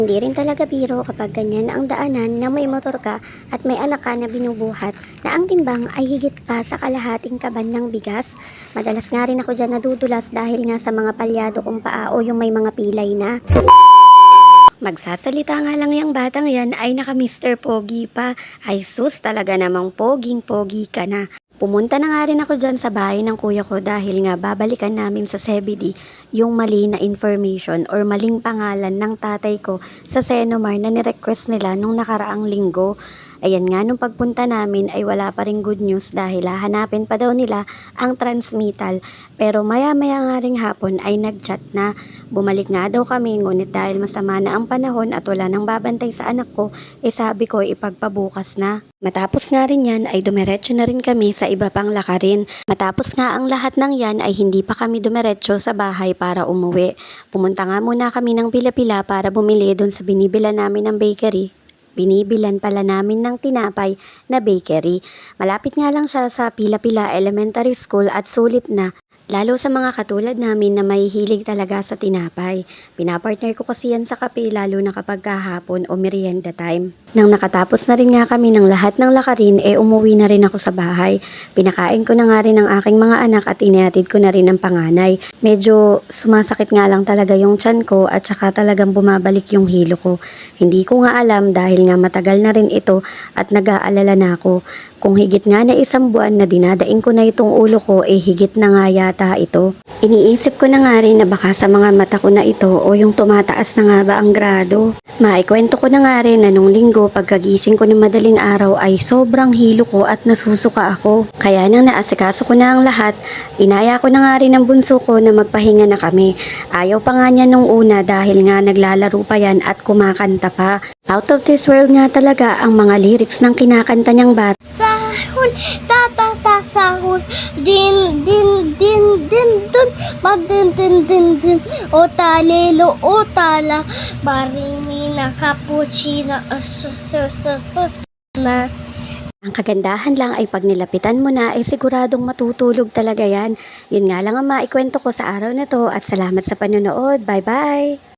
Hindi rin talaga biro kapag ganyan ang daanan na may motor ka at may anak ka na binubuhat na ang timbang ay higit pa sa kalahating kaban ng bigas. Madalas nga rin ako dyan nadudulas dahil nga sa mga palyado kong paa o yung may mga pilay na. Magsasalita nga lang yung batang yan ay naka Mr. Pogi pa. Ay sus, talaga namang poging-pogi ka na. Pumunta na nga rin ako dyan sa bahay ng kuya ko dahil nga babalikan namin sa CBD yung mali na information or maling pangalan ng tatay ko sa Senomar na nirequest nila nung nakaraang linggo. Ayan nga, nung pagpunta namin ay wala pa rin good news dahil hahanapin pa daw nila ang transmittal. Pero maya-maya nga ring hapon ay nag-chat na. Bumalik nga daw kami, ngunit dahil masama na ang panahon at wala nang babantay sa anak ko, sabi ko ipagpabukas na. Matapos nga rin yan ay dumiretso na rin kami sa iba pang lakarin. Matapos nga ang lahat ng yan ay hindi pa kami dumiretso sa bahay para umuwi. Pumunta nga muna kami ng pila-pila para bumili doon sa binibila namin ng bakery. Binibilan pala namin ng tinapay na bakery. Malapit nga lang siya sa Pila-Pila Elementary School at sulit na. Lalo sa mga katulad namin na mahihilig talaga sa tinapay. Pinapartner ko kasi yan sa kape lalo na kapag kahapon o merienda time. Nang nakatapos na rin nga kami ng lahat ng lakarin, umuwi na rin ako sa bahay. Pinakain ko na nga rin ang aking mga anak at inihatid ko na rin ang panganay. Medyo sumasakit nga lang talaga yung tiyan ko at saka talagang bumabalik yung hilo ko. Hindi ko nga alam dahil nga matagal na rin ito at nag-aalala na ako. Kung higit nga na 1 buwan na dinadaing ko na itong ulo ko, higit na nga yata ito. Iniisip ko na nga rin na baka sa mga mata ko na ito o yung tumataas na nga ba ang grado. Maikwento ko na nga rin na nung linggo pagkagising ko ng madaling araw ay sobrang hilo ko at nasusuka ako. Kaya nang naasikaso ko na ang lahat, inaya ko na nga rin ang bunso ko na magpahinga na kami. Ayaw pa nga niya nung una dahil nga naglalaro pa yan at kumakanta pa. Out of this world nga talaga ang mga lyrics ng kinakanta niyang bata. Sahol, ta sahol, din din din din dun, magdin din din din, o talelo o tala, barimi na cappuccino, na. Ang kagandahan lang ay pag nilapitan mo na siguradong matutulog talaga yan. Yun nga lang ang maikwento ko sa araw na to at salamat sa panonood. Bye bye!